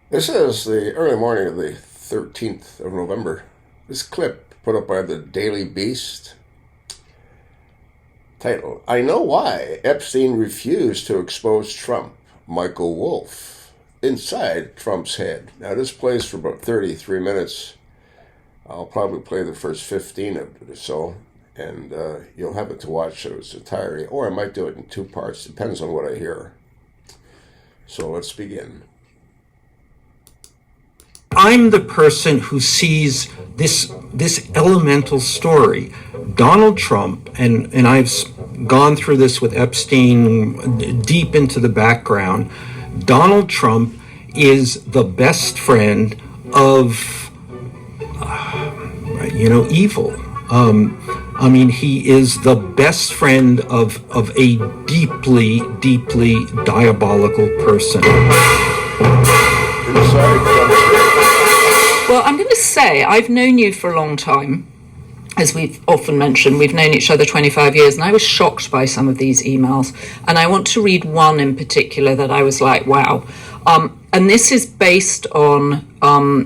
This is the early morning of the 13th of November. This clip put up by the Daily Beast. Title: I know why Epstein refused to expose Trump. Michael Wolff. Inside Trump's head. Now this plays for about 33 minutes. I'll probably play the first 15 of it or so, and you'll have it to watch in its entirety, or I might do it in two parts. Depends on what I hear. So let's begin. I'm the person who sees this elemental story. Donald Trump, and I've gone through this with Epstein deep into the background. Donald Trump is the best friend of, evil. He is the best friend of a deeply, deeply diabolical person. Well, I'm going to say I've known you for a long time. As we've often mentioned, we've known each other 25 years, and I was shocked by some of these emails. And I want to read one in particular that I was like, wow. And this is based on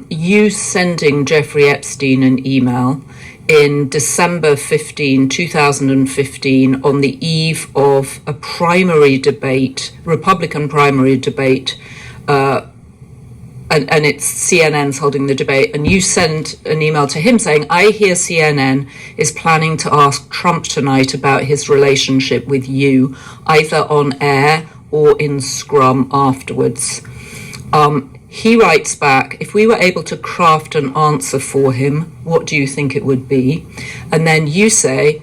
you sending Jeffrey Epstein an email in December 2015, on the eve of a primary debate, Republican primary debate, and it's CNN's holding the debate, and you send an email to him saying, I hear CNN is planning to ask Trump tonight about his relationship with you, either on air or in Scrum afterwards. He writes back, if we were able to craft an answer for him, what do you think it would be? And then you say,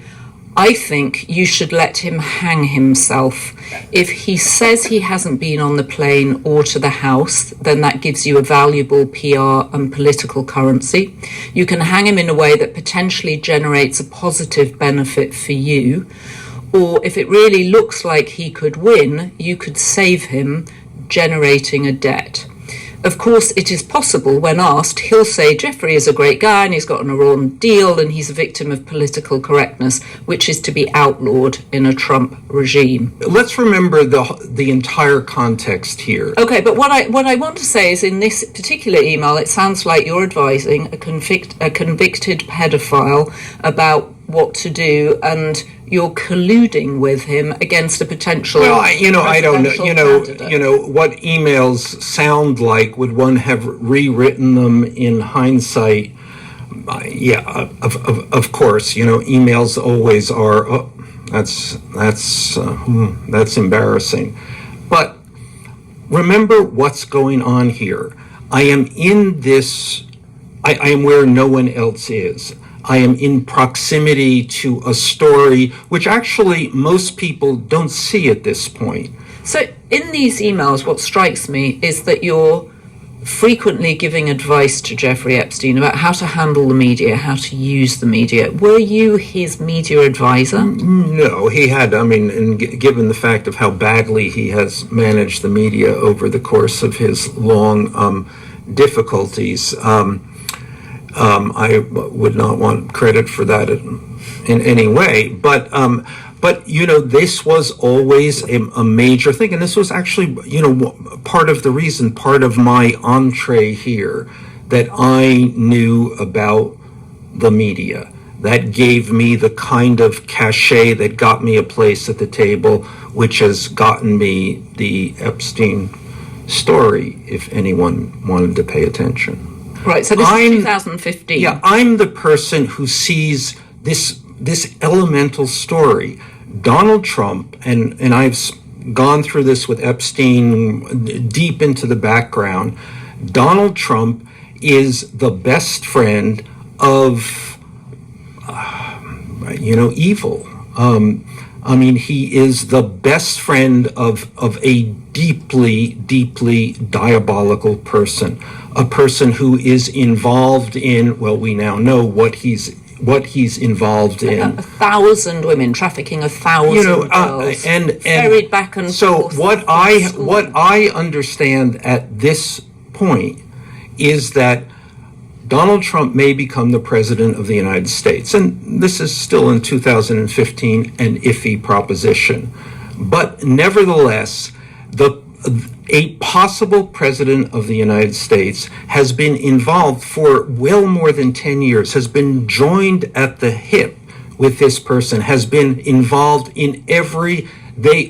I think you should let him hang himself. If he says he hasn't been on the plane or to the house, then that gives you a valuable PR and political currency. You can hang him in a way that potentially generates a positive benefit for you. Or if it really looks like he could win, you could save him, generating a debt. Of course, it is possible when asked, he'll say Jeffrey is a great guy and he's got an Iran deal and he's a victim of political correctness, which is to be outlawed in a Trump regime. Let's remember the entire context here. Okay, but what I want to say is in this particular email, it sounds like you're advising a convicted pedophile about what to do, and you're colluding with him against a potential. Well, I don't know. Candidate. What emails sound like? Would one have rewritten them in hindsight? Yeah, of course. Emails always are. Oh, that's embarrassing. But remember what's going on here. I am in this. I am where no one else is. I am in proximity to a story which actually most people don't see at this point. So in these emails, what strikes me is that you're frequently giving advice to Jeffrey Epstein about how to handle the media, how to use the media. Were you his media advisor? No, he had. And given the fact of how badly he has managed the media over the course of his long difficulties, I would not want credit for that in any way, but this was always a major thing, and this was actually part of the reason, part of my entree here, that I knew about the media. That gave me the kind of cachet that got me a place at the table, which has gotten me the Epstein story, if anyone wanted to pay attention. Right, so this is 2015. Yeah, I'm the person who sees this elemental story. Donald Trump, and I've gone through this with Epstein deep into the background. Donald Trump is the best friend of, evil. He is the best friend of a deeply, deeply diabolical person, a person who is involved in, well, we now know what he's involved in. 1,000 women, trafficking 1,000 girls, and ferried back and so forth. what I understand at this point is that Donald Trump may become the president of the United States, and this is still in 2015 an iffy proposition, but nevertheless, a possible president of the United States has been involved for well more than 10 years, has been joined at the hip with this person, has been involved in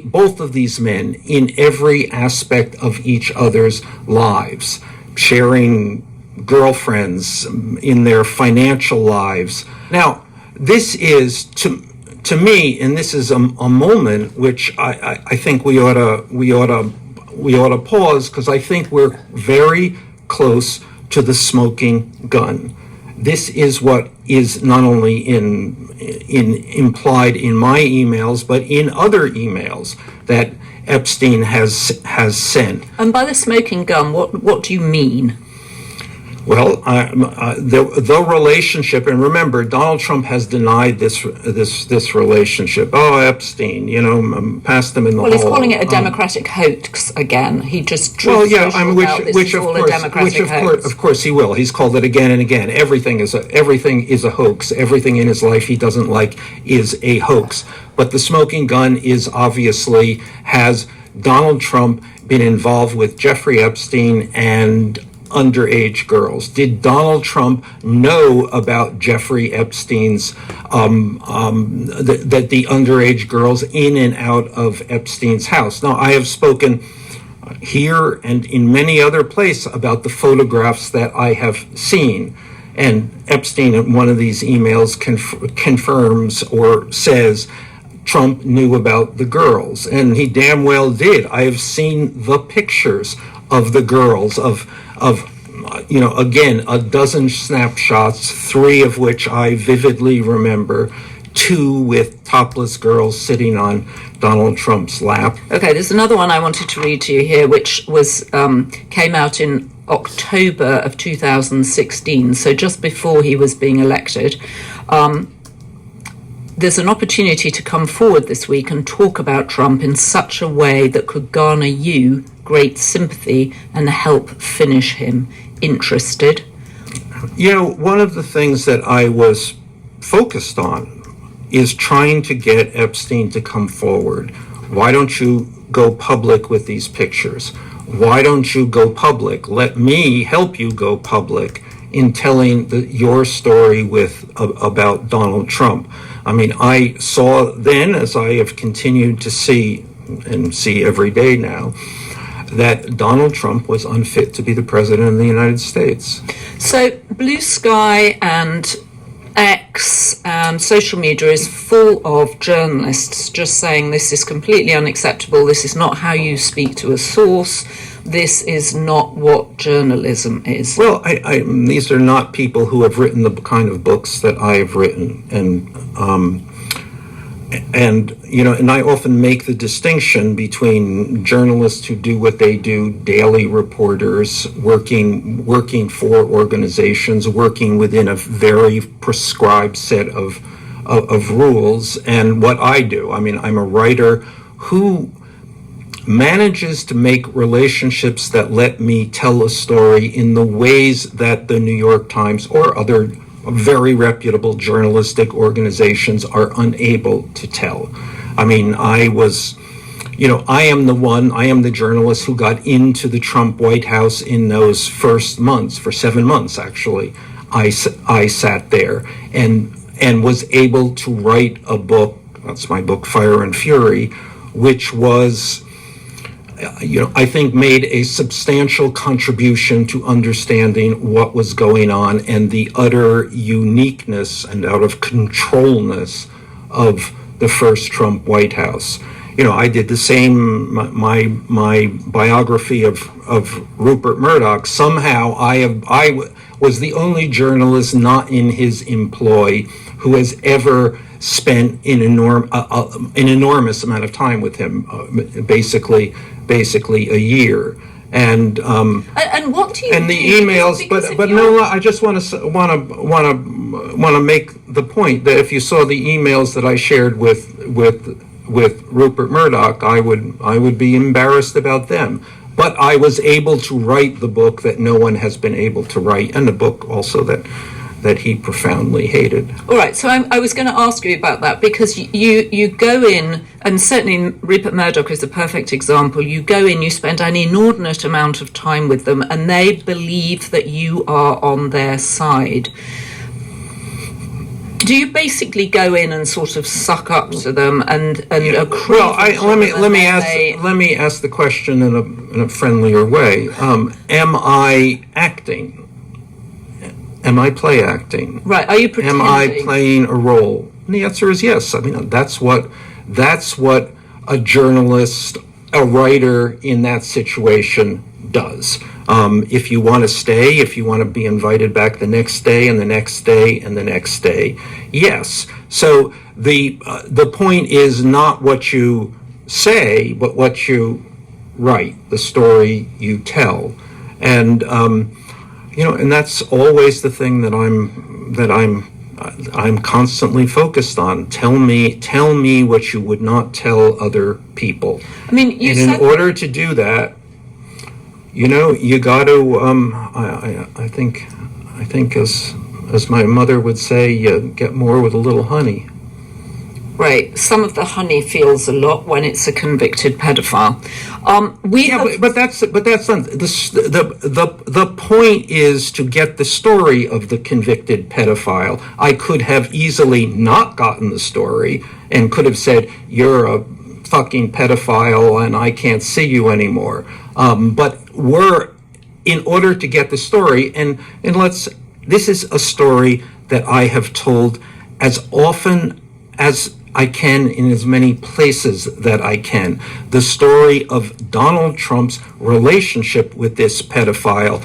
both of these men, in every aspect of each other's lives, sharing girlfriends in their financial lives. Now, this is to me, and this is a moment which I think we ought to pause, because I think we're very close to the smoking gun. This is what is not only implied in my emails, but in other emails that Epstein has sent. And by the smoking gun, what do you mean? Well, the relationship, and remember, Donald Trump has denied this relationship. Oh, Epstein, passed him in the hall. Well, he's calling it a democratic hoax again. He just drew which of course he will. He's called it again and again. Everything is a hoax. Everything in his life he doesn't like is a hoax. But the smoking gun is obviously, has Donald Trump been involved with Jeffrey Epstein and underage girls? Did Donald Trump know about Jeffrey Epstein's that the underage girls in and out of Epstein's house? Now, I have spoken here and in many other places about the photographs that I have seen, and Epstein in one of these emails confirms or says Trump knew about the girls, and he damn well did. I have seen the pictures of the girls, again, a dozen snapshots, 3 of which I vividly remember, 2 with topless girls sitting on Donald Trump's lap. Okay, there's another one I wanted to read to you here, which was came out in October of 2016, so just before he was being elected. There's an opportunity to come forward this week and talk about Trump in such a way that could garner you great sympathy and help finish him. Interested? One of the things that I was focused on is trying to get Epstein to come forward. Why don't you go public with these pictures? Why don't you go public? Let me help you go public in telling your story about Donald Trump. I mean, I saw then, as I have continued to see and see every day now, that Donald Trump was unfit to be the president of the United States. So Blue Sky and X and social media is full of journalists just saying this is completely unacceptable, this is not how you speak to a source, this is not what journalism is. Well, these are not people who have written the kind of books that I have written, and I often make the distinction between journalists who do what they do, daily reporters, working for organizations, working within a very prescribed set of rules, and what I do. I mean, I'm a writer who manages to make relationships that let me tell a story in the ways that the New York Times or other very reputable journalistic organizations are unable to tell. I mean, I am the journalist who got into the Trump White House in those first months, for 7 months actually. I sat there and was able to write a book, that's my book, Fire and Fury, which was, I think made a substantial contribution to understanding what was going on and the utter uniqueness and out of controlness of the first Trump White House. I did the same, my biography of Rupert Murdoch. Somehow I was the only journalist not in his employ who has ever spent an enormous amount of time with him, basically a year. And what do you and the do? emails, but no, I just want to make the point that if you saw the emails that I shared with Rupert Murdoch, I would be embarrassed about them. But I was able to write the book that no one has been able to write, and the book also that that he profoundly hated. All right, so I was going to ask you about that, because you go in, and certainly Rupert Murdoch is a perfect example. You go in, you spend an inordinate amount of time with them, and they believe that you are on their side. Do you basically go in and sort of suck up to them and accrue? Well, let me ask the question in a friendlier way. Am I acting? Am I play acting? Right. Are you pretending? Am I playing a role? And the answer is yes. I mean, that's what a journalist, a writer in that situation does. If you want to stay, if you want to be invited back the next day and the next day and the next day, yes. So the point is not what you say, but what you write, the story you tell, and and that's always the thing that I'm constantly focused on. Tell me what you would not tell other people. I mean, and in order to do that, you got to. I think as my mother would say, you get more with a little honey. Right. Some of the honey feels a lot when it's a convicted pedophile. But that's not the point. Is to get the story of the convicted pedophile. I could have easily not gotten the story and could have said, "You're a fucking pedophile and I can't see you anymore." But in order to get the story, and this is a story that I have told as often as I can in as many places that I can. The story of Donald Trump's relationship with this pedophile,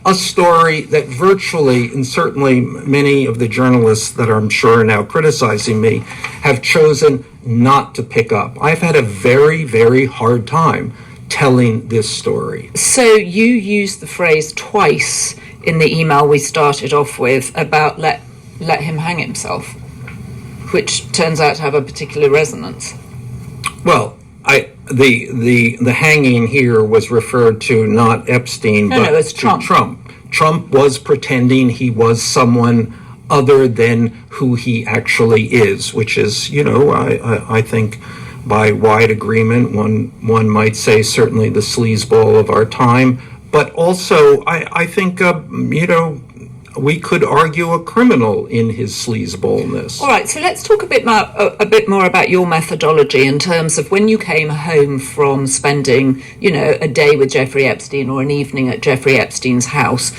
a story that virtually, and certainly many of the journalists that I'm sure are now criticizing me, have chosen not to pick up. I've had a very, very hard time telling this story. So you used the phrase twice in the email we started off with about let him hang himself, which turns out to have a particular resonance. Well, the hanging here was referred to not Epstein, but it's Trump. Trump was pretending he was someone other than who he actually is, which is, I think by wide agreement, one might say certainly the sleazeball of our time, but also I think, we could argue a criminal in his sleazeballness. All right, so let's talk a bit more about your methodology in terms of when you came home from spending, a day with Jeffrey Epstein or an evening at Jeffrey Epstein's house.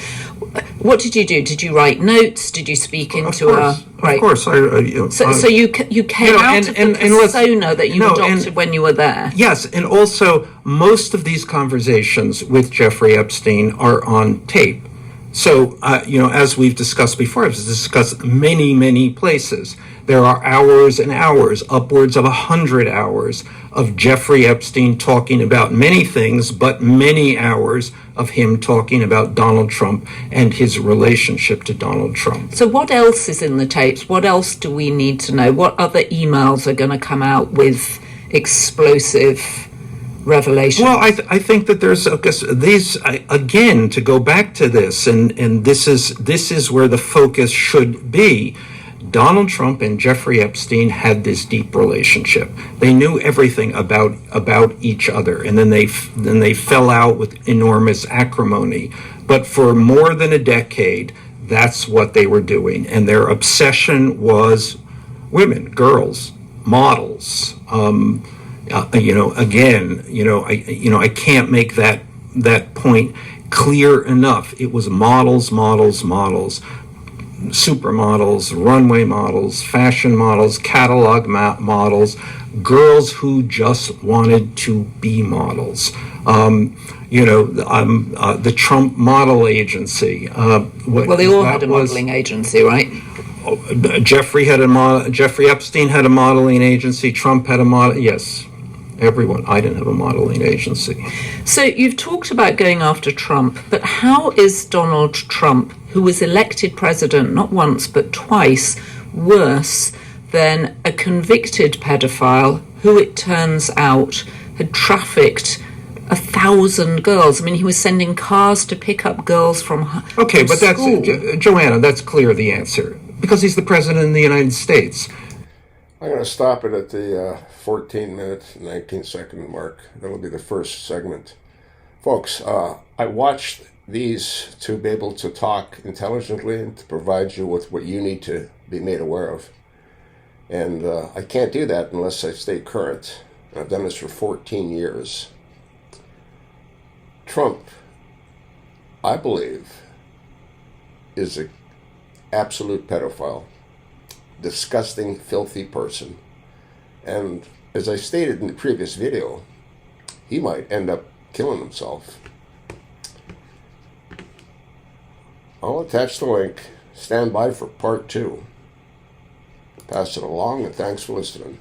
What did you do? Did you write notes? Did you speak into Of course. So you came out of the persona that you adopted when you were there. Yes, and also most of these conversations with Jeffrey Epstein are on tape. So, as we've discussed before, I've discussed many, many places. There are hours and hours, upwards of 100 hours of Jeffrey Epstein talking about many things, but many hours of him talking about Donald Trump and his relationship to Donald Trump. So what else is in the tapes? What else do we need to know? What other emails are going to come out with explosive revelations? Well, I think that there's these again, to go back to this, and this is where the focus should be. Donald Trump and Jeffrey Epstein had this deep relationship. They knew everything about each other, and then they fell out with enormous acrimony. But for more than a decade, that's what they were doing, and their obsession was women, girls, models. I can't make that point clear enough. It was models, supermodels, runway models, fashion models, catalog models, girls who just wanted to be models. The Trump model agency. They all had a modeling agency, right? Jeffrey Epstein had a modeling agency. Trump had a model. Yes. Everyone. I didn't have a modeling agency. So you've talked about going after Trump, but how is Donald Trump, who was elected president not once but twice, worse than a convicted pedophile who, it turns out, had trafficked 1,000 girls. I mean, he was sending cars to pick up girls from Okay, from but that's school. Joanna. That's clear the answer because he's the president of the United States. I'm going to stop it at the 14-minute, 19-second mark. That'll be the first segment. Folks, I watched these to be able to talk intelligently and to provide you with what you need to be made aware of. And I can't do that unless I stay current. I've done this for 14 years. Trump, I believe, is an absolute pedophile, disgusting, filthy person. And as I stated in the previous video, he might end up killing himself. I'll attach the link. Stand by for part 2. Pass it along, and thanks for listening.